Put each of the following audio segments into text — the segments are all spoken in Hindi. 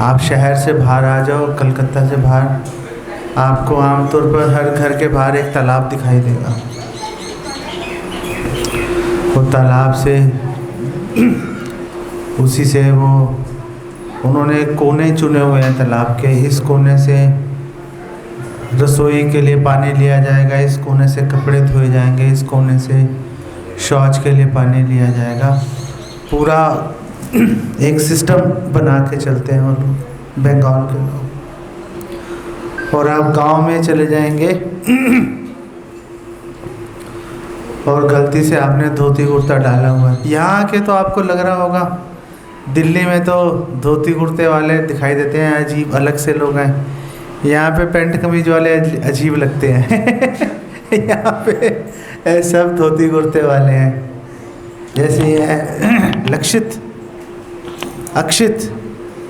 आप शहर से बाहर आ जाओ, कलकत्ता से बाहर, आपको आमतौर पर हर घर के बाहर एक तालाब दिखाई देगा। वो तालाब से उसी से वो उन्होंने कोने चुने हुए हैं तालाब के। इस कोने से रसोई के लिए पानी लिया जाएगा, इस कोने से कपड़े धोए जाएंगे, इस कोने से शौच के लिए पानी लिया जाएगा। पूरा एक सिस्टम बना के चलते हैं वो लोग, बंगाल के लोग। और आप गांव में चले जाएंगे और गलती से आपने धोती कुर्ता डाला हुआ है। यहाँ के तो आपको लग रहा होगा, दिल्ली में तो धोती कुर्ते वाले दिखाई देते हैं, अजीब अलग से लोग हैं। यहाँ पे पैंट कमीज वाले अजीब लगते हैं यहाँ पे सब धोती कुर्ते वाले हैं। जैसे ये है लक्षित, अक्षित,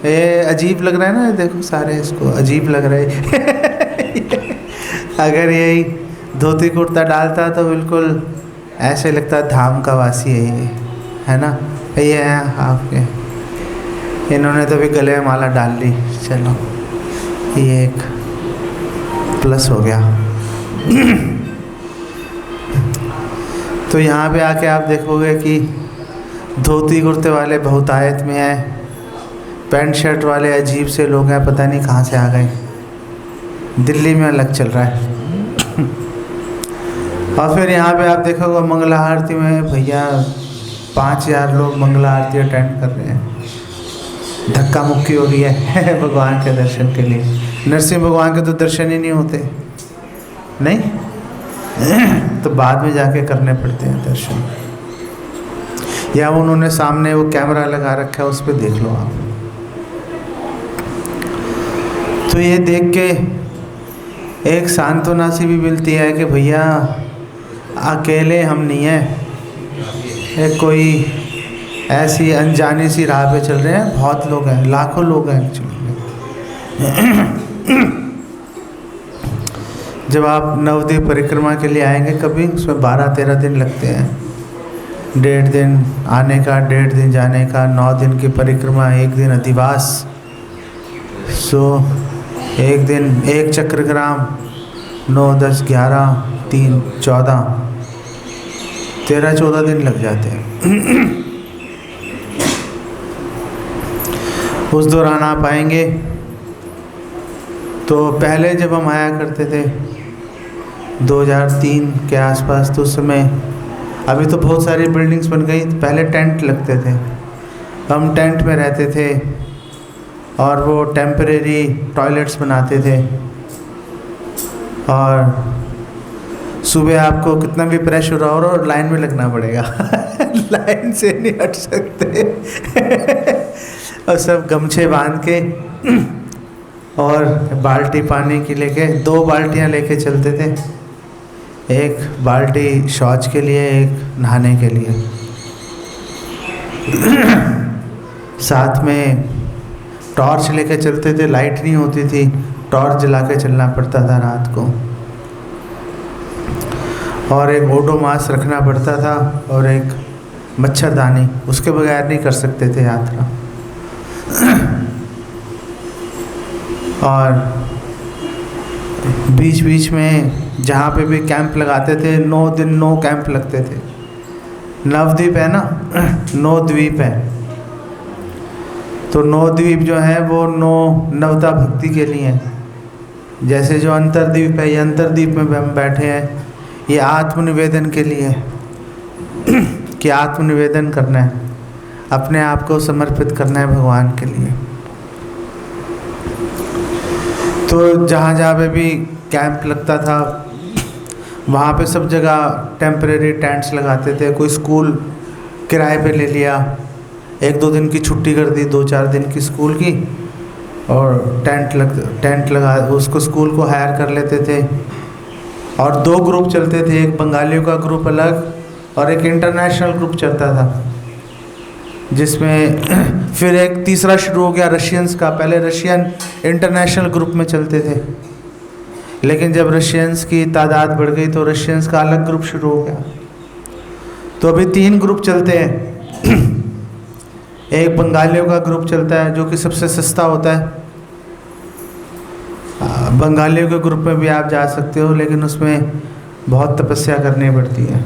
ये अजीब लग रहा है ना, देखो सारे इसको अजीब लग रहे अगर यही धोती कुर्ता डालता तो बिल्कुल ऐसे लगता धाम का वासी है ये, है ना। ये है आपके, इन्होंने तो भी गले में माला डाल ली, चलो ये एक प्लस हो गया तो यहाँ पे आके आप देखोगे कि धोती कुर्ते वाले बहुतायत में हैं, पैंट शर्ट वाले अजीब से लोग हैं, पता नहीं कहाँ से आ गए। दिल्ली में अलग चल रहा है और फिर यहाँ पे आप देखोगे मंगला आरती में भैया 5000 लोग मंगला आरती अटेंड कर रहे हैं। धक्का मुक्की हो रही है भगवान के दर्शन के लिए। नरसिंह भगवान के तो दर्शन ही नहीं होते, नहीं तो बाद में जाके करने पड़ते हैं दर्शन, या उन्होंने सामने वो कैमरा लगा रखा है, उस पर देख लो आप। तो ये देख के एक सांत्वना सी भी मिलती है कि भैया अकेले हम नहीं हैं, एक कोई ऐसी अनजानी सी राह पे चल रहे हैं, बहुत लोग हैं, लाखों लोग हैं एक्चुअली। जब आप नवद्वीप परिक्रमा के लिए आएंगे कभी, उसमें 12-13 दिन लगते हैं। 1.5 दिन आने का, 1.5 दिन जाने का, 9 दिन की परिक्रमा, 1 दिन अधिवास। सो 1 दिन 1 चक्रग्राम, 9, 10, 11, 3, 14, 13-14 दिन लग जाते हैं उस दौरान आप आएंगे तो पहले जब हम आया करते थे 2003 के आसपास, तो उस समय, अभी तो बहुत सारी बिल्डिंग्स बन गई, पहले टेंट लगते थे, हम टेंट में रहते थे और वो टेम्परेरी टॉयलेट्स बनाते थे। और सुबह आपको कितना भी प्रेशर हो और लाइन में लगना पड़ेगा लाइन से नहीं हट सकते और सब गमछे बांध के और बाल्टी पानी की लेके, 2 बाल्टियां लेके चलते थे, एक बाल्टी शौच के लिए, एक नहाने के लिए। साथ में टॉर्च लेके चलते थे, लाइट नहीं होती थी, टॉर्च जला के चलना पड़ता था रात को। और एक ओडोमास रखना पड़ता था और एक मच्छरदानी, उसके बगैर नहीं कर सकते थे यात्रा। और बीच बीच में जहाँ पे भी कैंप लगाते थे, 9 दिन 9 कैंप लगते थे। नवद्वीप है ना, 9 द्वीप है, तो 9 द्वीप जो है वो 9 नवता भक्ति के लिए हैं। जैसे जो अंतरद्वीप है, ये अंतरद्वीप में हम बैठे हैं, ये आत्मनिवेदन के लिए कि आत्मनिवेदन करना है, अपने आप को समर्पित करना है भगवान के लिए। तो जहाँ जहाँ पे भी कैंप लगता था वहाँ पे सब जगह टेम्परेरी टेंट्स लगाते थे। कोई स्कूल किराए पे ले लिया, 1-2 दिन की छुट्टी कर दी, 2-4 दिन की स्कूल की, और टेंट लगा, उसको स्कूल को हायर कर लेते थे। और 2 ग्रुप चलते थे, एक बंगालियों का ग्रुप अलग और एक इंटरनेशनल ग्रुप चलता था, जिसमें फिर एक तीसरा शुरू हो गया रशियंस का। पहले रशियन इंटरनेशनल ग्रुप में चलते थे, लेकिन जब रशियंस की तादाद बढ़ गई तो रशियंस का अलग ग्रुप शुरू हो गया। तो अभी 3 ग्रुप चलते हैं एक बंगालियों का ग्रुप चलता है जो कि सबसे सस्ता होता है। बंगालियों के ग्रुप में भी आप जा सकते हो, लेकिन उसमें बहुत तपस्या करनी पड़ती है।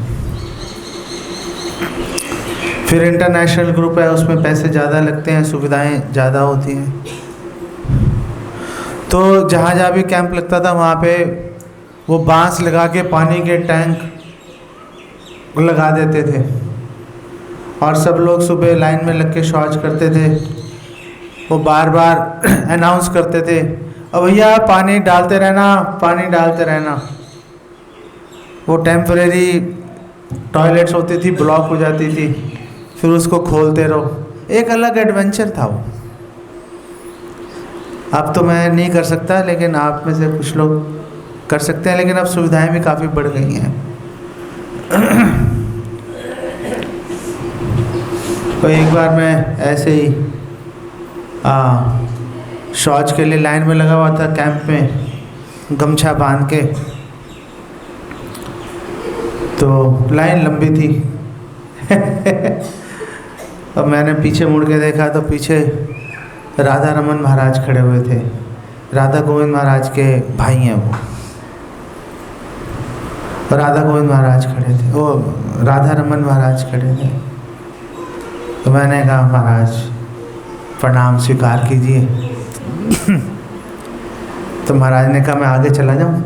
फिर इंटरनेशनल ग्रुप है, उसमें पैसे ज़्यादा लगते हैं, सुविधाएं ज़्यादा होती हैं। तो जहाँ जहाँ भी कैंप लगता था वहाँ पे वो बांस लगा के पानी के टैंक लगा देते थे और सब लोग सुबह लाइन में लग के शौच करते थे। वो बार बार अनाउंस करते थे, अब भैया पानी डालते रहना, पानी डालते रहना। वो टेम्परेरी टॉयलेट्स होती थी, ब्लॉक हो जाती थी, फिर उसको खोलते रहो। एक अलग एडवेंचर था वो। अब तो मैं नहीं कर सकता, लेकिन आप में से कुछ लोग कर सकते हैं, लेकिन अब सुविधाएं भी काफ़ी बढ़ गई हैं। तो एक बार मैं ऐसे ही शौच के लिए लाइन में लगा हुआ था कैंप में, गमछा बांध के। तो लाइन लंबी थी। अब मैंने पीछे मुड़ के देखा तो पीछे राधा रमन महाराज खड़े हुए थे। राधा गोविंद महाराज के भाई हैं वो। राधा गोविंद महाराज खड़े थे, वो राधा रमन महाराज खड़े थे। तो मैंने कहा महाराज प्रणाम स्वीकार कीजिए। तो महाराज ने कहा मैं आगे चला जाऊं?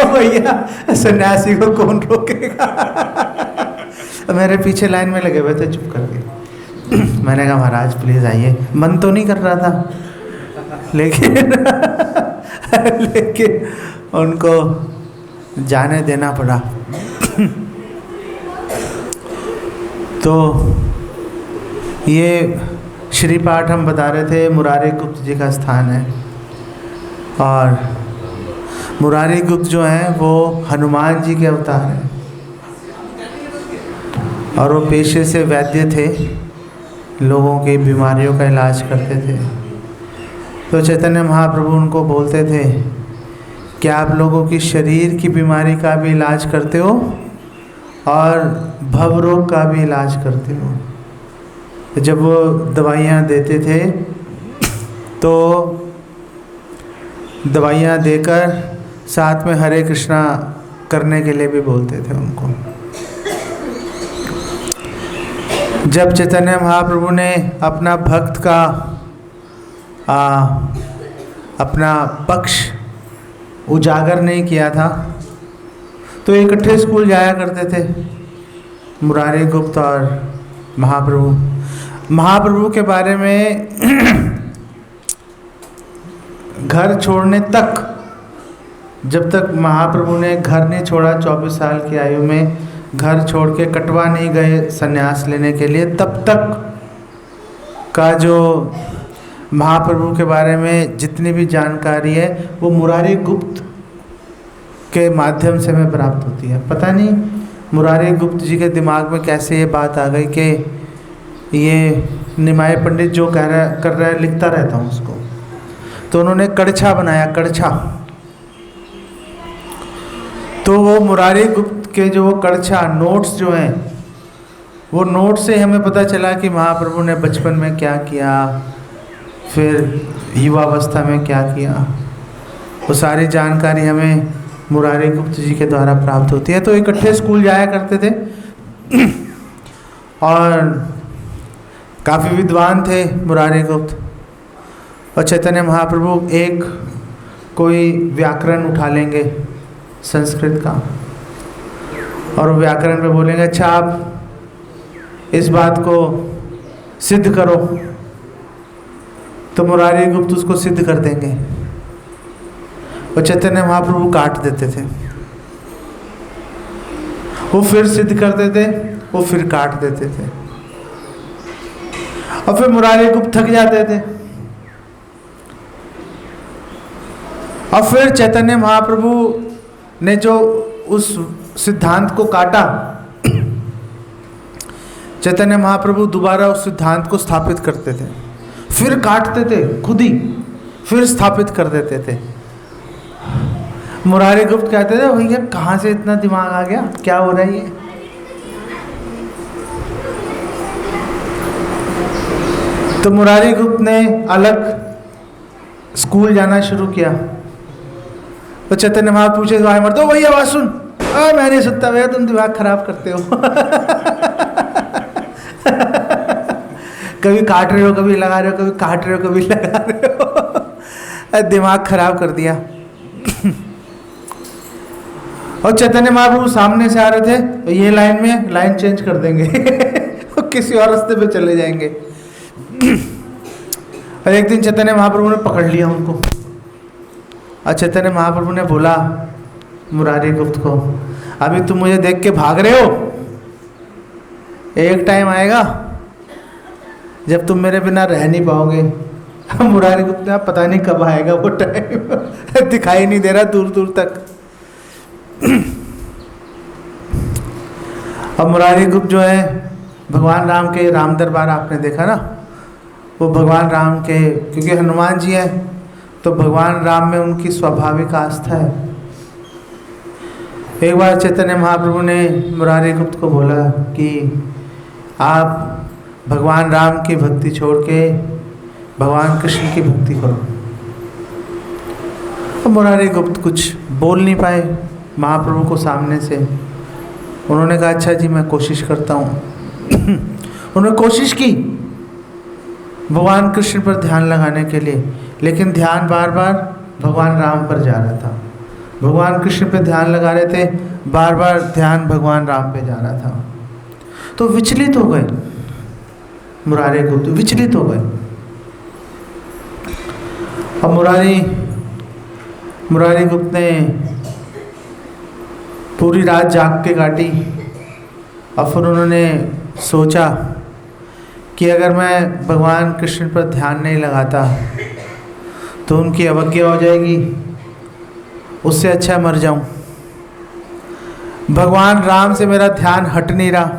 भैया सन्यासी को कौन रोकेगा? मेरे पीछे लाइन में लगे हुए थे चुप करके। मैंने कहा महाराज प्लीज़ आइए। मन तो नहीं कर रहा था, लेकिन लेकिन उनको जाने देना पड़ा। तो ये श्री पाठ हम बता रहे थे, मुरारी गुप्त जी का स्थान है। और मुरारी गुप्त जो हैं वो हनुमान जी के अवतार हैं और वो पेशे से वैद्य थे, लोगों की बीमारियों का इलाज करते थे। तो चैतन्य महाप्रभु उनको बोलते थे, क्या आप लोगों की शरीर की बीमारी का भी इलाज करते हो और भव रोग का भी इलाज करते हो? तो जब वो दवाइयाँ देते थे तो दवाइयाँ देकर साथ में हरे कृष्णा करने के लिए भी बोलते थे उनको। जब चैतन्य महाप्रभु ने अपना भक्त का अपना पक्ष उजागर नहीं किया था तो इकट्ठे स्कूल जाया करते थे मुरारी गुप्त और महाप्रभु के बारे में। घर छोड़ने तक, जब तक महाप्रभु ने घर नहीं छोड़ा 24 साल की आयु में, घर छोड़ के कटवा नहीं गए संन्यास लेने के लिए, तब तक का जो महाप्रभु के बारे में जितनी भी जानकारी है वो मुरारी गुप्त के माध्यम से हमें प्राप्त होती है। पता नहीं मुरारी गुप्त जी के दिमाग में कैसे ये बात आ गई कि ये निमाय पंडित जो कर रहा है लिखता रहता हूँ उसको। तो उन्होंने कड़छा बनाया, कड़छा। तो वो मुरारी गुप्त के जो वो कड़छा नोट्स जो हैं, वो नोट से हमें पता चला कि महाप्रभु ने बचपन में क्या किया, फिर युवावस्था में क्या किया। वो सारी जानकारी हमें मुरारी गुप्त जी के द्वारा प्राप्त होती है। तो इकट्ठे स्कूल जाया करते थे और काफ़ी विद्वान थे मुरारी गुप्त। और चैतन्य महाप्रभु एक कोई व्याकरण उठा लेंगे संस्कृत का और व्याकरण पे बोलेंगे, अच्छा आप इस बात को सिद्ध करो। तो मुरारी गुप्त उसको सिद्ध कर देंगे और चैतन्य महाप्रभु काट देते थे। वो फिर सिद्ध करते थे, वो फिर काट देते थे और फिर मुरारी गुप्त थक जाते थे और फिर चैतन्य महाप्रभु ने जो उस सिद्धांत को काटा, चैतन्य महाप्रभु दोबारा उस सिद्धांत को स्थापित करते थे, फिर काटते थे खुद ही, फिर स्थापित कर देते थे। मुरारी गुप्त कहते थे, भैया कहाँ से इतना दिमाग आ गया, क्या हो रहा है ये? तो मुरारी गुप्त ने अलग स्कूल जाना शुरू किया। तो चैतन्य महाप्रभु से आए मर दो वही आवाज सुन, मैं नहीं सुनता भैया, तुम दिमाग खराब करते हो। कभी काट रहे हो, कभी लगा रहे हो, कभी काट रहे हो, कभी लगा रहे हो। दिमाग खराब कर दिया। और चैतन्य महाप्रभु सामने से आ रहे थे, तो ये लाइन में लाइन चेंज कर देंगे। और किसी और रास्ते पे चले जाएंगे। और एक दिन चैतन्य महाप्रभु ने पकड़ लिया उनको। और चैतन्य महाप्रभु ने बोला मुरारी गुप्त को, अभी तुम मुझे देख के भाग रहे हो, एक टाइम आएगा जब तुम मेरे बिना रह नहीं पाओगे। मुरारी गुप्त ने, पता नहीं कब आएगा वो टाइम, दिखाई नहीं दे रहा दूर दूर तक। अब मुरारी गुप्त जो है भगवान राम के राम दरबार आपने देखा ना, वो भगवान राम के, क्योंकि हनुमान जी हैं तो भगवान राम में उनकी स्वाभाविक आस्था है। एक बार चैतन्य महाप्रभु ने मुरारी गुप्त को बोला कि आप भगवान राम की भक्ति छोड़ के भगवान कृष्ण की भक्ति करो। तो मुरारी गुप्त कुछ बोल नहीं पाए महाप्रभु को सामने से। उन्होंने कहा अच्छा जी मैं कोशिश करता हूँ। उन्होंने कोशिश की भगवान कृष्ण पर ध्यान लगाने के लिए, लेकिन ध्यान बार बार भगवान राम पर जा रहा था। भगवान कृष्ण पे ध्यान लगा रहे थे, बार बार ध्यान भगवान राम पे जा रहा था। तो विचलित हो गए मुरारी गुप्त, विचलित हो गए। अब मुरारी गुप्त ने पूरी रात जाग के काटी। और फिर उन्होंने सोचा कि अगर मैं भगवान कृष्ण पर ध्यान नहीं लगाता तो उनकी अवज्ञा हो जाएगी, उससे अच्छा मर जाऊं। भगवान राम से मेरा ध्यान हट नहीं रहा,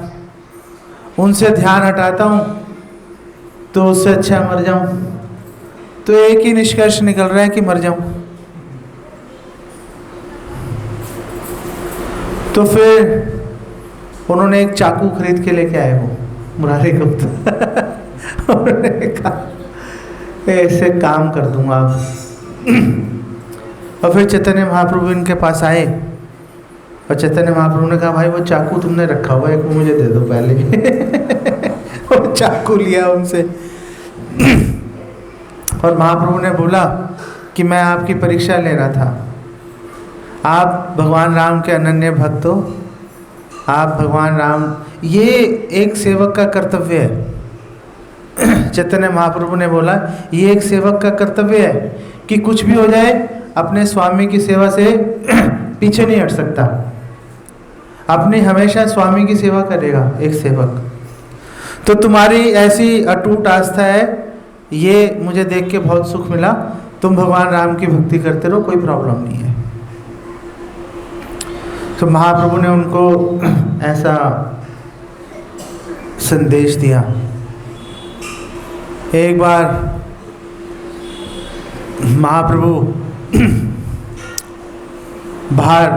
उनसे ध्यान हटाता हूं तो उससे अच्छा मर जाऊं। तो एक ही निष्कर्ष निकल रहा है कि मर जाऊं। तो फिर उन्होंने एक चाकू खरीद के लेके आए वो मुरारी गुप्त। उन्होंने कहा ऐसे काम कर दूंगा अब। और फिर चैतन्य महाप्रभु इनके पास आए और चैतन्य महाप्रभु ने कहा भाई वो चाकू तुमने रखा हुआ है, एक मुझे दे दो पहले। वो चाकू लिया उनसे। और महाप्रभु ने बोला कि मैं आपकी परीक्षा ले रहा था, आप भगवान राम के अनन्य भक्त हो, आप भगवान राम, ये एक सेवक का कर्तव्य है। चैतन्य महाप्रभु ने बोला ये एक सेवक का कर्तव्य है कि कुछ भी हो जाए अपने स्वामी की सेवा से पीछे नहीं हट सकता, अपनी हमेशा स्वामी की सेवा करेगा एक सेवक। तो तुम्हारी ऐसी अटूट आस्था है, ये मुझे देख के बहुत सुख मिला। तुम भगवान राम की भक्ति करते रहो, कोई प्रॉब्लम नहीं है। तो महाप्रभु ने उनको ऐसा संदेश दिया। एक बार महाप्रभु बाहर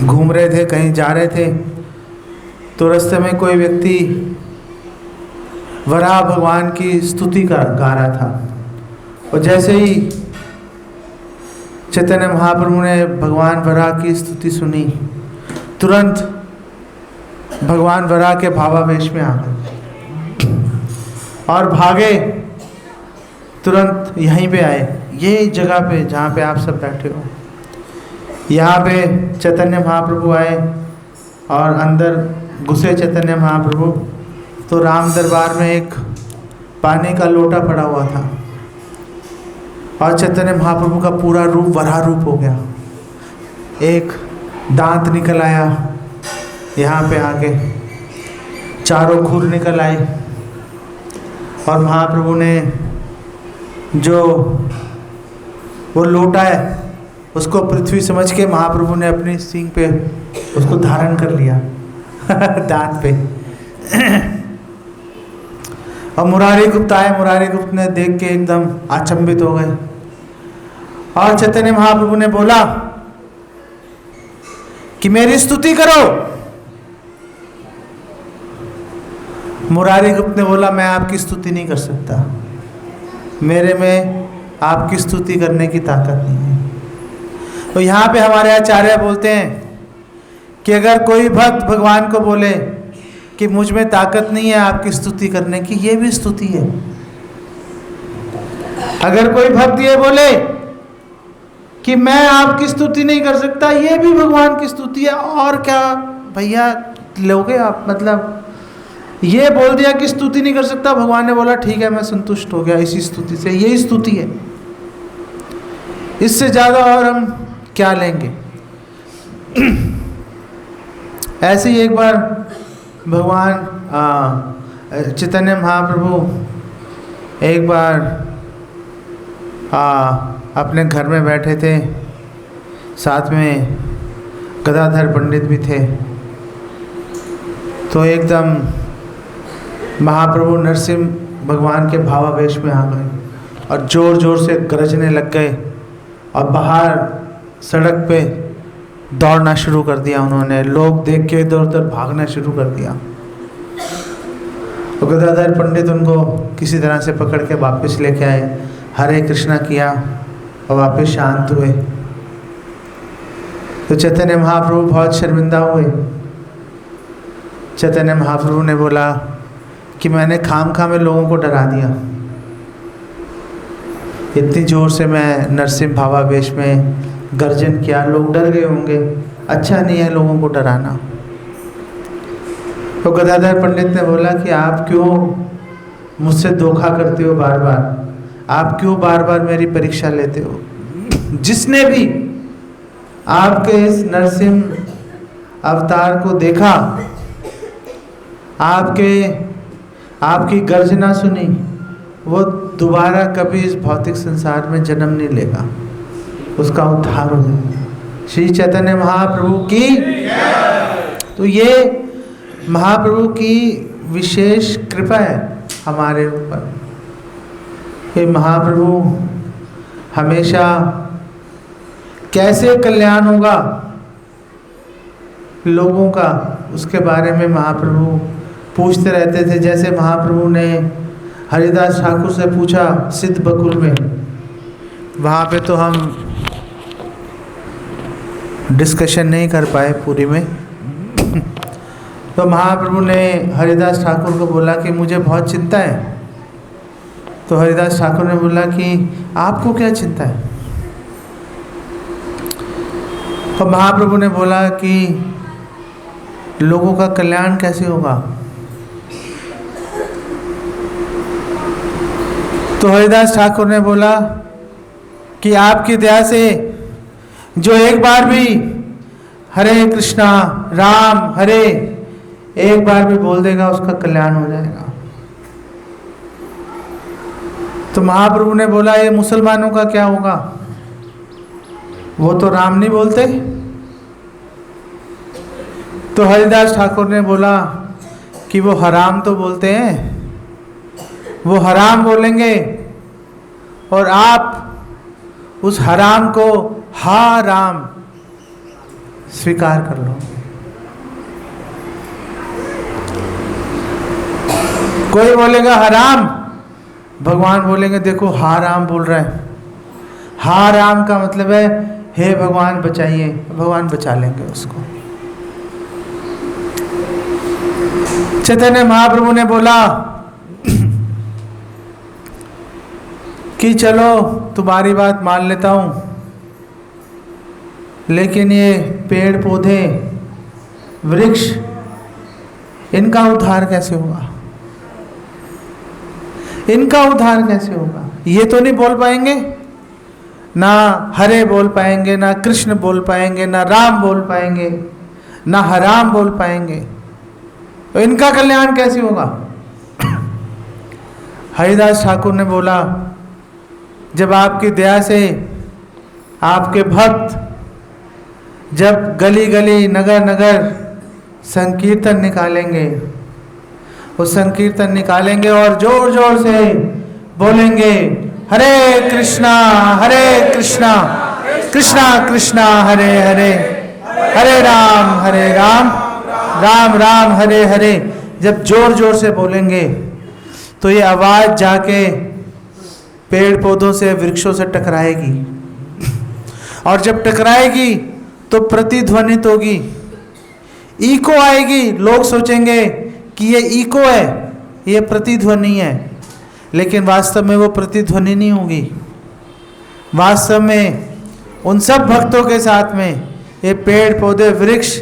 घूम रहे थे, कहीं जा रहे थे, तो रास्ते में कोई व्यक्ति वराह भगवान की स्तुति गा रहा था। और जैसे ही चैतन्य महाप्रभु ने भगवान वराह की स्तुति सुनी, तुरंत भगवान वराह के भावावेश में आ गए और भागे, तुरंत यहीं पे आए, ये जगह पे जहाँ पे आप सब बैठे हो। यहाँ पे चैतन्य महाप्रभु आए और अंदर घुसे चैतन्य महाप्रभु, तो राम दरबार में एक पानी का लोटा पड़ा हुआ था और चैतन्य महाप्रभु का पूरा रूप वराह रूप हो गया। एक दांत निकल आया यहाँ पे आके, चारों खुर निकल आए और महाप्रभु ने जो वो लोटा है उसको पृथ्वी समझ के महाप्रभु ने अपनी सींग पे उसको धारण कर लिया दांत पे। और मुरारी गुप्त आए, मुरारी गुप्त ने देख के एकदम अचंभित हो गए और चैतन्य महाप्रभु ने बोला कि मेरी स्तुति करो। मुरारी गुप्त ने बोला मैं आपकी स्तुति नहीं कर सकता, मेरे में आपकी स्तुति करने की ताकत नहीं है। तो यहाँ पे हमारे आचार्य बोलते हैं कि अगर कोई भक्त भगवान को बोले कि मुझ में ताकत नहीं है आपकी स्तुति करने की, ये भी स्तुति है। अगर कोई भक्त ये बोले कि मैं आपकी स्तुति नहीं कर सकता, ये भी भगवान की स्तुति है। और क्या भैया लोगे आप, मतलब ये बोल दिया कि स्तुति नहीं कर सकता, भगवान ने बोला ठीक है मैं संतुष्ट हो गया इसी स्तुति से, यही स्तुति है। इससे ज़्यादा और हम क्या लेंगे। ऐसे ही एक बार भगवान चैतन्य महाप्रभु एक बार अपने घर में बैठे थे, साथ में गदाधर पंडित भी थे। तो एकदम महाप्रभु नरसिंह भगवान के भावावेश में आ गए और ज़ोर ज़ोर से गरजने लग गए और बाहर सड़क पे दौड़ना शुरू कर दिया उन्होंने। लोग देख के इधर उधर भागना शुरू कर दिया। तो गदाधर पंडित उनको किसी तरह से पकड़ के वापस लेके आए, हरे कृष्णा किया और वापस शांत हुए। तो चैतन्य महाप्रभु बहुत शर्मिंदा हुए। चैतन्य महाप्रभु ने बोला कि मैंने खामखा में लोगों को डरा दिया, इतनी जोर से मैं नरसिंह भावावेश में गर्जन किया, लोग डर गए होंगे, अच्छा नहीं है लोगों को डराना। तो गदाधर पंडित ने बोला कि आप क्यों मुझसे धोखा करते हो बार बार, आप क्यों बार बार मेरी परीक्षा लेते हो। जिसने भी आपके इस नरसिंह अवतार को देखा, आपकी गर्जना सुनी, वो दोबारा कभी इस भौतिक संसार में जन्म नहीं लेगा, उसका उद्धार हो जाएगा। श्री चैतन्य महाप्रभु की। तो ये महाप्रभु की विशेष कृपा है हमारे ऊपर। ये महाप्रभु हमेशा कैसे कल्याण होगा लोगों का, उसके बारे में महाप्रभु पूछते रहते थे। जैसे महाप्रभु ने हरिदास ठाकुर से पूछा सिद्ध बकुल में, वहाँ पे तो हम डिस्कशन नहीं कर पाए पूरी में। तो महाप्रभु ने हरिदास ठाकुर को बोला कि मुझे बहुत चिंता है। तो हरिदास ठाकुर ने बोला कि आपको क्या चिंता है। तो महाप्रभु ने बोला कि लोगों का कल्याण कैसे होगा। तो हरिदास ठाकुर ने बोला कि आपकी दया से जो एक बार भी हरे कृष्णा राम हरे एक बार भी बोल देगा, उसका कल्याण हो जाएगा। तो महाप्रभु ने बोला ये मुसलमानों का क्या होगा, वो तो राम नहीं बोलते। तो हरिदास ठाकुर ने बोला कि वो हराम तो बोलते हैं, वो हराम बोलेंगे और आप उस हराम को हा राम स्वीकार कर लो। कोई बोलेगा हराम, भगवान बोलेंगे देखो हा राम बोल रहा है। हा राम का मतलब है हे भगवान बचाइए, भगवान बचा लेंगे उसको। चैतन्य महाप्रभु ने बोला कि चलो तुम्हारी बात मान लेता हूँ, लेकिन ये पेड़ पौधे वृक्ष इनका उद्धार कैसे होगा, इनका उद्धार कैसे होगा। ये तो नहीं बोल पाएंगे, ना हरे बोल पाएंगे, ना कृष्ण बोल पाएंगे, ना राम बोल पाएंगे, ना हराम बोल पाएंगे, तो इनका कल्याण कैसे होगा। हरिदास ठाकुर ने बोला जब आपकी दया से आपके भक्त जब गली गली नगर नगर संकीर्तन निकालेंगे, वो संकीर्तन निकालेंगे और जोर जोर से बोलेंगे हरे कृष्णा कृष्णा कृष्णा हरे हरे, हरे राम राम राम हरे हरे। जब जोर जोर से बोलेंगे तो ये आवाज़ जाके पेड़ पौधों से, वृक्षों से टकराएगी, और जब टकराएगी तो प्रतिध्वनित होगी, इको आएगी। लोग सोचेंगे कि ये इको है, ये प्रतिध्वनि है, लेकिन वास्तव में वो प्रतिध्वनि नहीं होगी। वास्तव में उन सब भक्तों के साथ में ये पेड़ पौधे वृक्ष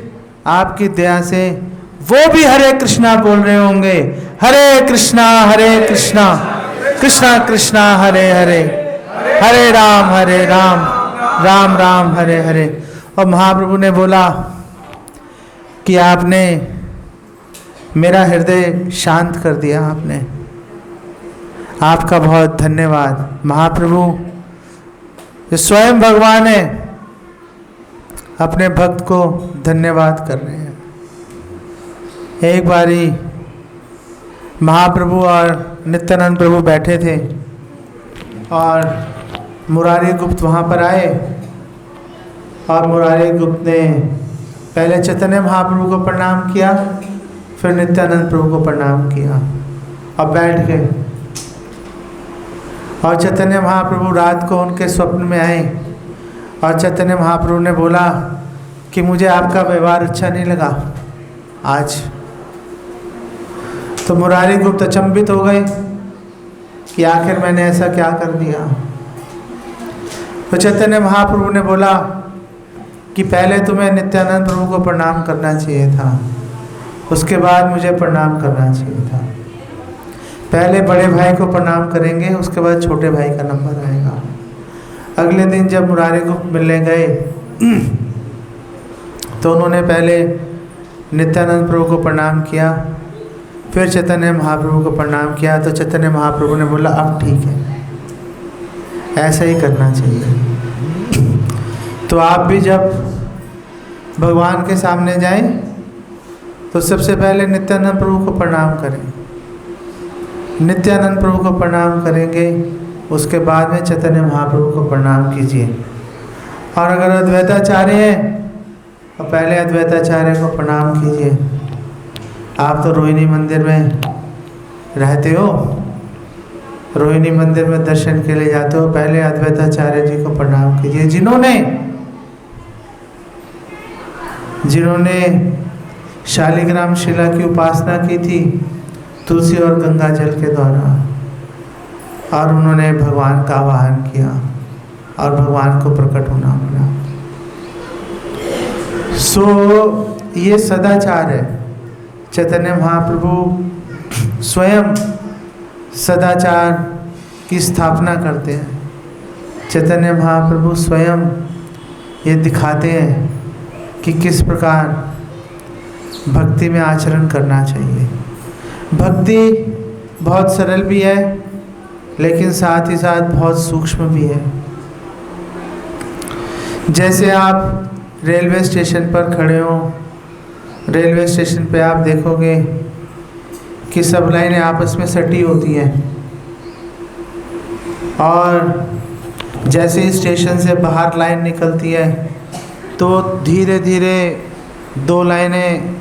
आपकी दया से वो भी हरे कृष्णा बोल रहे होंगे। हरे कृष्णा कृष्णा कृष्णा हरे हरे, हरे राम राम राम हरे हरे। और महाप्रभु ने बोला कि आपने मेरा हृदय शांत कर दिया, आपने, आपका बहुत धन्यवाद। महाप्रभु जो स्वयं भगवान है अपने भक्त को धन्यवाद कर रहे हैं। एक बारी महाप्रभु और नित्यानंद प्रभु बैठे थे और मुरारी गुप्त वहाँ पर आए, और मुरारी गुप्त ने पहले चैतन्य महाप्रभु को प्रणाम किया, फिर नित्यानंद प्रभु को प्रणाम किया और बैठ गए। और चैतन्य महाप्रभु रात को उनके स्वप्न में आए और चैतन्य महाप्रभु ने बोला कि मुझे आपका व्यवहार अच्छा नहीं लगा आज। तो मुरारी गुप्त अचंभित हो गए कि आखिर मैंने ऐसा क्या कर दिया। तो चैतन्य महाप्रभु ने बोला कि पहले तुम्हें नित्यानंद प्रभु को प्रणाम करना चाहिए था, उसके बाद मुझे प्रणाम करना चाहिए था। पहले बड़े भाई को प्रणाम करेंगे, उसके बाद छोटे भाई का नंबर आएगा। अगले दिन जब मुरारी गुप्त मिलने गए तो उन्होंने पहले नित्यानंद प्रभु को प्रणाम किया, फिर चैतन्य महाप्रभु को प्रणाम किया। तो चैतन्य महाप्रभु ने बोला अब ठीक है, ऐसा ही करना चाहिए। तो आप भी जब भगवान के सामने जाएं तो सबसे पहले नित्यानंद प्रभु को प्रणाम करें। नित्यानंद प्रभु को प्रणाम करेंगे, उसके बाद में चैतन्य महाप्रभु को प्रणाम कीजिए। और अगर अद्वैताचार्य हैं तो पहले अद्वैताचार्य को प्रणाम कीजिए। आप तो रोहिणी मंदिर में रहते हो, रोहिणी मंदिर में दर्शन के लिए जाते हो, पहले अद्वैताचार्य जी को प्रणाम कीजिए, जिन्होंने शालिग्राम शिला की उपासना की थी तुलसी और गंगा जल के द्वारा, और उन्होंने भगवान का आवाहन किया और भगवान को प्रकट होना पड़ा। ये सदाचार है। चैतन्य महाप्रभु स्वयं सदाचार की स्थापना करते हैं। चैतन्य महाप्रभु स्वयं ये दिखाते हैं कि किस प्रकार भक्ति में आचरण करना चाहिए। भक्ति बहुत सरल भी है, लेकिन साथ ही साथ बहुत सूक्ष्म भी है। जैसे आप रेलवे स्टेशन पर खड़े हो, रेलवे स्टेशन पे आप देखोगे कि सब लाइनें आपस में सटी होती हैं, और जैसे ही स्टेशन से बाहर लाइन निकलती है तो धीरे धीरे दो लाइनें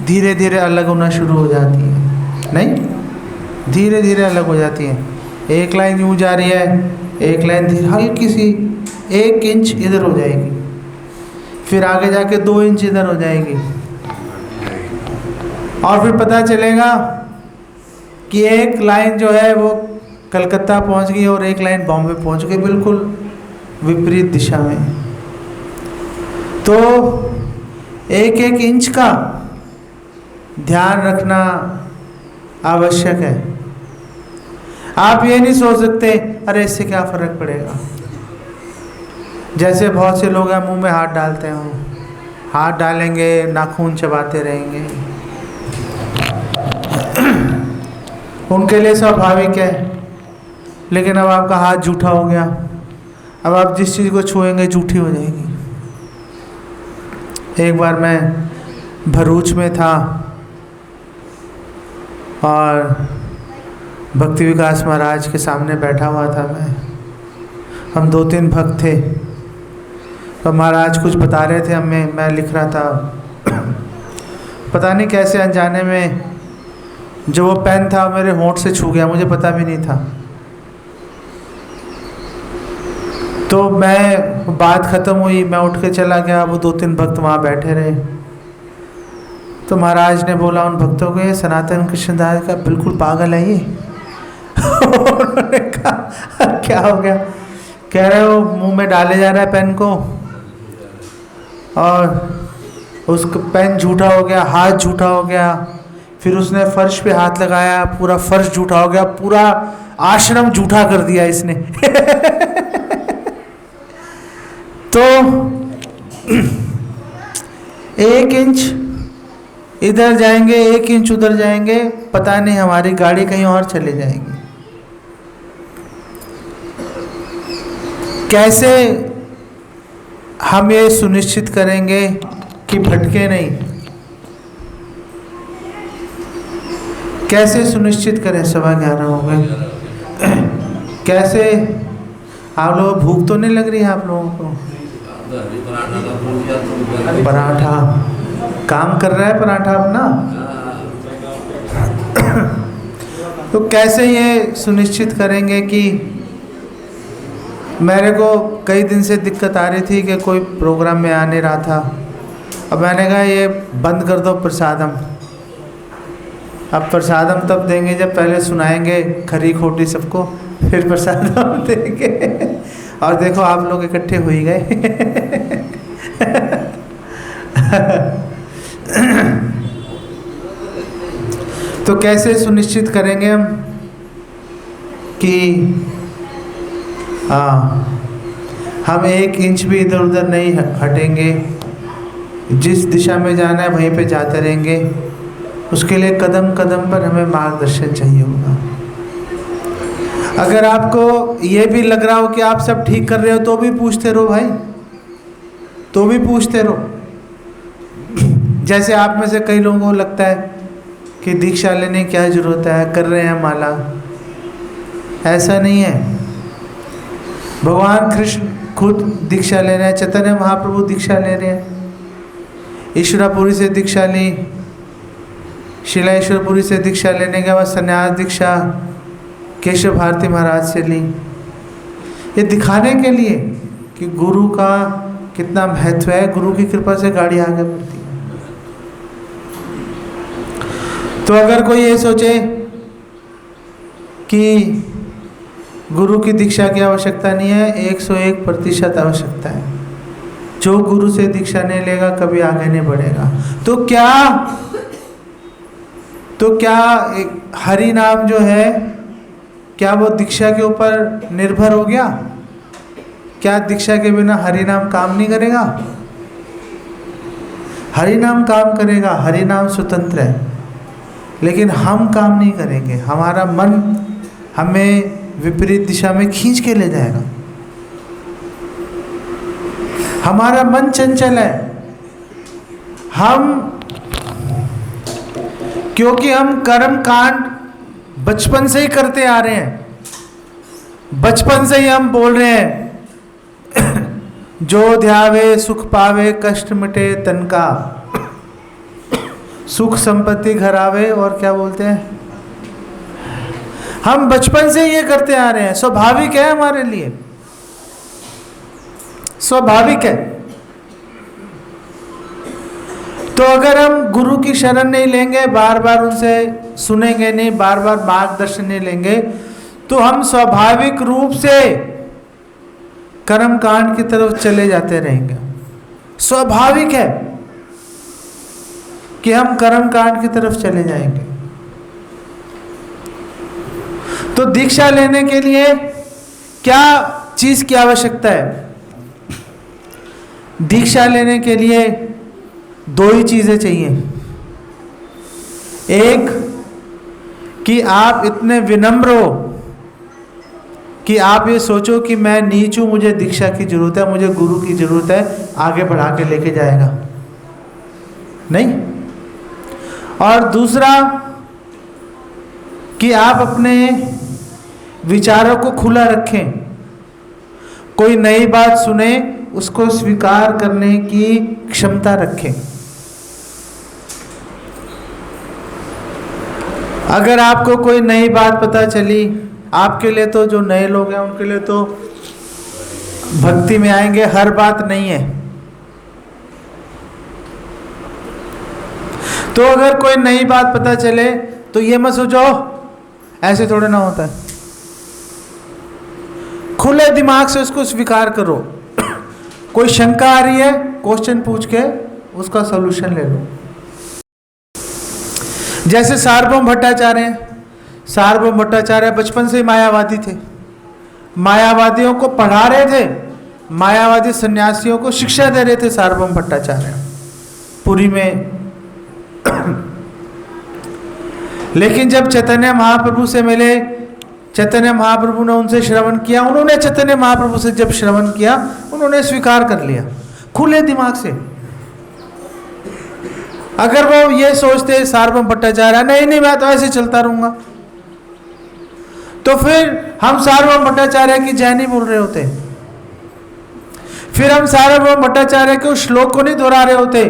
धीरे धीरे अलग होना शुरू हो जाती हैं। नहीं, धीरे धीरे अलग हो जाती हैं। एक लाइन यूँ जा रही है, एक लाइन हल्की सी 1 इंच इधर हो जाएगी, फिर आगे जाके 2 इंच इधर हो जाएगी, और फिर पता चलेगा कि एक लाइन जो है वो कलकत्ता पहुंच गई और एक लाइन बॉम्बे पहुंच गई, बिल्कुल विपरीत दिशा में। तो 1-1 इंच का ध्यान रखना आवश्यक है। आप ये नहीं सोच सकते अरे इससे क्या फ़र्क पड़ेगा। जैसे बहुत से लोग हैं मुंह में हाथ डालते हो, हाथ डालेंगे नाखून चबाते रहेंगे, उनके लिए स्वाभाविक है। लेकिन अब आपका हाथ जूठा हो गया, अब आप जिस चीज़ को छुएंगे जूठी हो जाएगी। एक बार मैं भरूच में था और भक्ति विकास महाराज के सामने बैठा हुआ था मैं। हम 2-3 भक्त थे, तो महाराज कुछ बता रहे थे, मैं लिख रहा था। पता नहीं कैसे अनजाने में जो वो पेन था मेरे होंठ से छू गया, मुझे पता भी नहीं था। तो मैं, बात ख़त्म हुई, मैं उठ के चला गया। वो 2-3 भक्त वहाँ बैठे रहे। तो महाराज ने बोला उन भक्तों को, ये सनातन कृष्णदास का बिल्कुल पागल है ये। उन्होंने कहा क्या हो गया? कह रहे हो मुंह में डाले जा रहा है पेन को, और उसका पेन झूठा हो गया, हाथ झूठा हो गया। फिर उसने फर्श पे हाथ लगाया, पूरा फर्श झूठा हो गया, पूरा आश्रम झूठा कर दिया इसने। तो 1 इंच इधर जाएंगे, 1 इंच उधर जाएंगे, पता नहीं हमारी गाड़ी कहीं और चले जाएगी। कैसे हम ये सुनिश्चित करेंगे कि भटके नहीं? कैसे सुनिश्चित करें? 11:15 हो गए। कैसे? आप लोगों को भूख तो नहीं लग रही है? आप लोगों को पराठा काम कर रहा है, पराठा अपना। तो कैसे ये सुनिश्चित करेंगे कि, मेरे को कई दिन से दिक्कत आ रही थी कि कोई प्रोग्राम में आ नहीं रहा था। अब मैंने कहा ये बंद कर दो प्रसादम। अब प्रसादम तब देंगे जब पहले सुनाएंगे खरी खोटी सबको, फिर प्रसादम देंगे। और देखो आप लोग इकट्ठे हो ही गए। तो कैसे सुनिश्चित करेंगे हम कि हम 1 इंच भी इधर उधर नहीं हटेंगे, जिस दिशा में जाना है वहीं पे जाते रहेंगे। उसके लिए कदम कदम पर हमें मार्गदर्शन चाहिए होगा। अगर आपको ये भी लग रहा हो कि आप सब ठीक कर रहे हो, तो भी पूछते रहो भाई, तो भी पूछते रहो। जैसे आप में से कई लोगों को लगता है कि दीक्षा लेने की क्या ज़रूरत है, कर रहे हैं माला। ऐसा नहीं है। भगवान कृष्ण खुद दीक्षा ले रहे हैं, चैतन्य महाप्रभु दीक्षा ले रहे हैं, ईश्वरापुरी से दीक्षा ली, शिला ईश्वरपुरी से दीक्षा लेने के बाद संन्यास दीक्षा केशव भारती महाराज से ली। ये दिखाने के लिए कि गुरु का कितना महत्व है, गुरु की कृपा से गाड़ी आगे बढ़ती है। तो अगर कोई ये सोचे कि गुरु की दीक्षा की आवश्यकता नहीं है, 101% आवश्यकता है। जो गुरु से दीक्षा नहीं लेगा कभी आगे नहीं बढ़ेगा। तो क्या हरि नाम जो है, क्या वो दीक्षा के ऊपर निर्भर हो गया? क्या दीक्षा के बिना हरि नाम काम नहीं करेगा? हरि नाम काम करेगा, हरि नाम स्वतंत्र है, लेकिन हम काम नहीं करेंगे। हमारा मन हमें विपरीत दिशा में खींच के ले जाएगा। हमारा मन चंचल है। क्योंकि हम कर्म कांड बचपन से ही करते आ रहे हैं। बचपन से ही हम बोल रहे हैं जो ध्यावे सुख पावे, कष्ट मिटे तन का, सुख संपत्ति घर आवे, और क्या बोलते हैं, हम बचपन से ये करते आ रहे हैं। स्वाभाविक है हमारे लिए, स्वाभाविक है। तो अगर हम गुरु की शरण नहीं लेंगे, बार बार उनसे सुनेंगे नहीं, बार बार मार्गदर्शन नहीं लेंगे, तो हम स्वाभाविक रूप से कर्म कांड की तरफ चले जाते रहेंगे। स्वाभाविक है कि हम कर्म कांड की तरफ चले जाएंगे। तो दीक्षा लेने के लिए क्या चीज की आवश्यकता है? दीक्षा लेने के लिए 2 ही चीजें चाहिए। एक कि आप इतने विनम्र हो कि आप ये सोचो कि मैं नीच हूं, मुझे दीक्षा की जरूरत है, मुझे गुरु की जरूरत है, आगे बढ़ा के लेके जाएगा नहीं। और दूसरा कि आप अपने विचारों को खुला रखें। कोई नई बात सुने उसको स्वीकार करने की क्षमता रखें। अगर आपको कोई नई बात पता चली, आपके लिए तो जो नए लोग हैं उनके लिए तो भक्ति में आएंगे हर बात नहीं है। तो अगर कोई नई बात पता चले तो ये मत सोचो ऐसे थोड़े ना होता है, खुले दिमाग से उसको स्वीकार करो। कोई शंका आ रही है, क्वेश्चन पूछ के उसका सॉल्यूशन ले लो। जैसे सार्वभौम भट्टाचार्य हैं। सार्वभौम भट्टाचार्य बचपन से ही मायावादी थे, मायावादियों को पढ़ा रहे थे, मायावादी सन्यासियों को शिक्षा दे रहे थे सार्वभौम भट्टाचार्य पुरी में। लेकिन जब चैतन्य महाप्रभु से मिले, चैतन्य महाप्रभु ने उनसे श्रवण किया, उन्होंने चैतन्य महाप्रभु से जब श्रवण किया उन्होंने स्वीकार कर लिया खुले दिमाग से। अगर वो ये सोचते सार्वभौम भट्टाचार्य नहीं नहीं मैं तो ऐसे चलता रहूंगा, तो फिर हम सार्वभौम भट्टाचार्य की जय नहीं बोल रहे होते, फिर हम सार्वभौम भट्टाचार्य के उस श्लोक को नहीं दोहरा रहे होते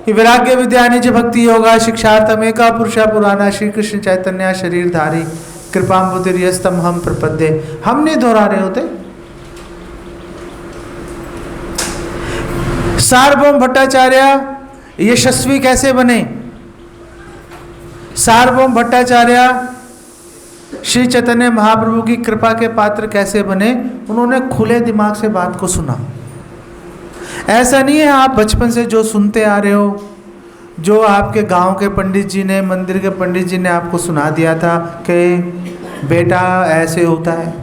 कि वैराग्य विद्या निज भक्ति योगा शिक्षार्थम एका पुरुषा पुराना श्री कृष्ण चैतन्य शरीरधारी कृपाम्बुतिर्यस्तम हम प्रपद्ये, हम नहीं दोहरा रहे होते। सार्वभौम भट्टाचार्य यशस्वी कैसे बने? सार्वभौम भट्टाचार्य श्री चैतन्य महाप्रभु की कृपा के पात्र कैसे बने? उन्होंने खुले दिमाग से बात को सुना। ऐसा नहीं है आप बचपन से जो सुनते आ रहे हो, जो आपके गांव के पंडित जी ने, मंदिर के पंडित जी ने आपको सुना दिया था कि बेटा ऐसे होता है,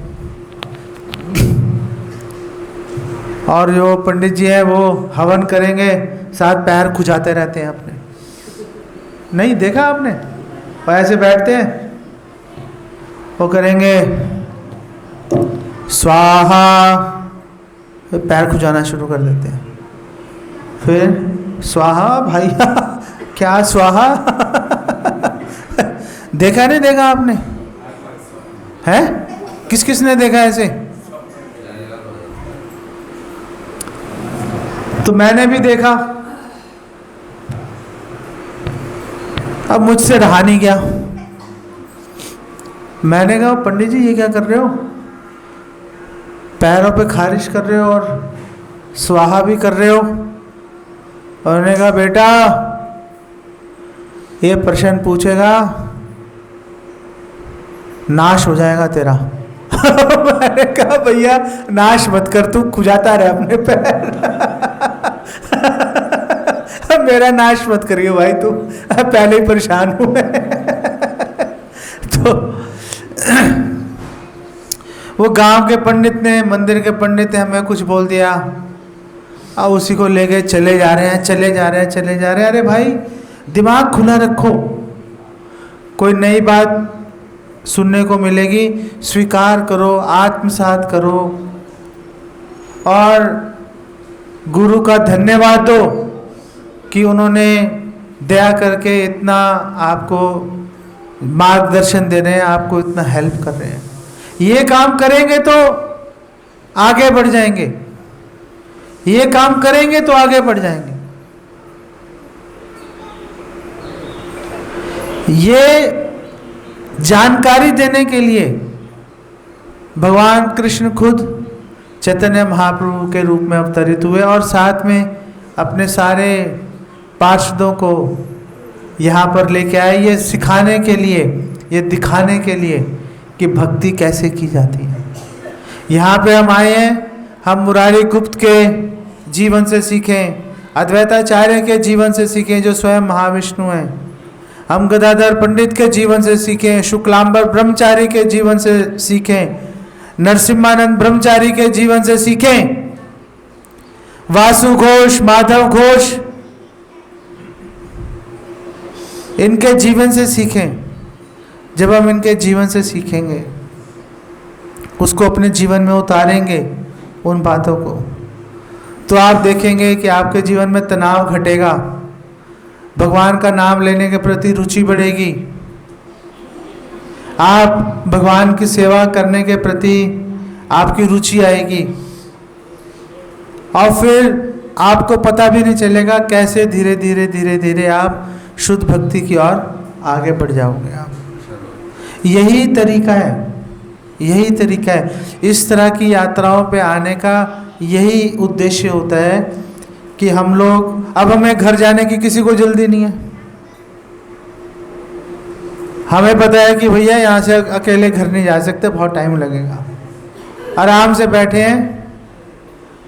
और जो पंडित जी है वो हवन करेंगे साथ पैर खुजाते रहते हैं अपने, नहीं देखा आपने? वो ऐसे बैठते हैं, वो करेंगे स्वाहा, पैर खुजाना शुरू कर देते हैं, फिर स्वाहा भैया क्या स्वाहा देखा नहीं देखा आपने? है किस किस ने देखा ऐसे? तो मैंने भी देखा, अब मुझसे रहा नहीं गया। मैंने कहा पंडित जी ये क्या कर रहे हो, पैरों पे खारिश कर रहे हो और स्वाहा भी कर रहे हो? और उन्होंने कहा बेटा ये प्रश्न पूछेगा नाश हो जाएगा तेरा। मैंने कहा भैया नाश मत कर, तू खुजाता रहे अपने पैर। मेरा नाश मत करिए भाई, तू पहले ही परेशान हूं मैं। तो वो गांव के पंडित ने, मंदिर के पंडित ने हमें कुछ बोल दिया, अब उसी को लेके चले जा रहे हैं, चले जा रहे हैं, चले जा रहे हैं। अरे भाई दिमाग खुला रखो, कोई नई बात सुनने को मिलेगी, स्वीकार करो, आत्मसात करो और गुरु का धन्यवाद दो कि उन्होंने दया करके इतना आपको मार्गदर्शन दे रहे हैं, आपको इतना हेल्प कर रहे हैं। ये काम करेंगे तो आगे बढ़ जाएंगे, ये काम करेंगे तो आगे बढ़ जाएंगे। ये जानकारी देने के लिए भगवान कृष्ण खुद चैतन्य महाप्रभु के रूप में अवतरित हुए और साथ में अपने सारे पार्षदों को यहाँ पर लेके आए, ये सिखाने के लिए, ये दिखाने के लिए कि भक्ति कैसे की जाती है। यहाँ पे हम आए हैं, हम मुरारी गुप्त के जीवन से सीखें, अद्वैताचार्य के जीवन से सीखें जो स्वयं महाविष्णु हैं, हम गदाधर पंडित के जीवन से सीखें, शुक्लांबर ब्रह्मचारी के जीवन से सीखें, नरसिम्हानंद ब्रह्मचारी के जीवन से सीखें, वासु घोष, माधव घोष, इनके जीवन से सीखें। जब हम इनके जीवन से सीखेंगे, उसको अपने जीवन में उतारेंगे उन बातों को, तो आप देखेंगे कि आपके जीवन में तनाव घटेगा, भगवान का नाम लेने के प्रति रुचि बढ़ेगी, आप भगवान की सेवा करने के प्रति आपकी रुचि आएगी और फिर आपको पता भी नहीं चलेगा कैसे धीरे धीरे धीरे धीरे आप शुद्ध भक्ति की ओर आगे बढ़ जाओगे आप। यही तरीका है, यही तरीका है। इस तरह की यात्राओं पे आने का यही उद्देश्य होता है कि हम लोग, अब हमें घर जाने की किसी को जल्दी नहीं है। हमें पता है कि भैया यहाँ से अकेले घर नहीं जा सकते, बहुत टाइम लगेगा। आराम से बैठे हैं,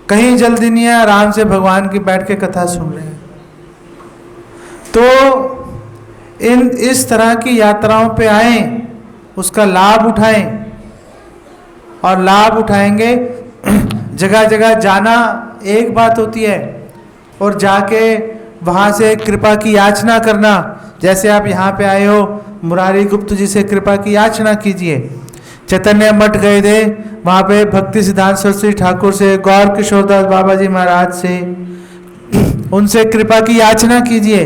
कहीं जल्दी नहीं है, आराम से भगवान की बैठ के कथा सुन रहे हैं। तो इस तरह की यात्राओं पे आएं, उसका लाभ उठाएं, और लाभ उठाएंगे। जगह जगह जाना एक बात होती है, और जाके वहाँ से कृपा की याचना करना। जैसे आप यहाँ पे आए हो, मुरारी गुप्त जी से कृपा की याचना कीजिए। चैतन्य मठ गए थे, वहाँ पे भक्ति सिद्धांत सरस्वती ठाकुर से, गौर किशोरदास बाबा जी महाराज से, उनसे कृपा की याचना कीजिए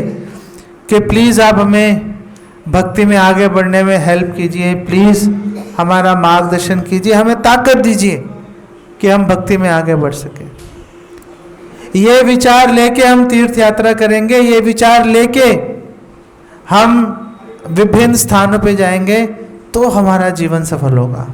कि प्लीज़ आप हमें भक्ति में आगे बढ़ने में हेल्प कीजिए, प्लीज़ हमारा मार्गदर्शन कीजिए, हमें ताकत दीजिए कि हम भक्ति में आगे बढ़ सकें। ये विचार लेके हम तीर्थ यात्रा करेंगे, ये विचार लेके हम विभिन्न स्थानों पे जाएंगे, तो हमारा जीवन सफल होगा।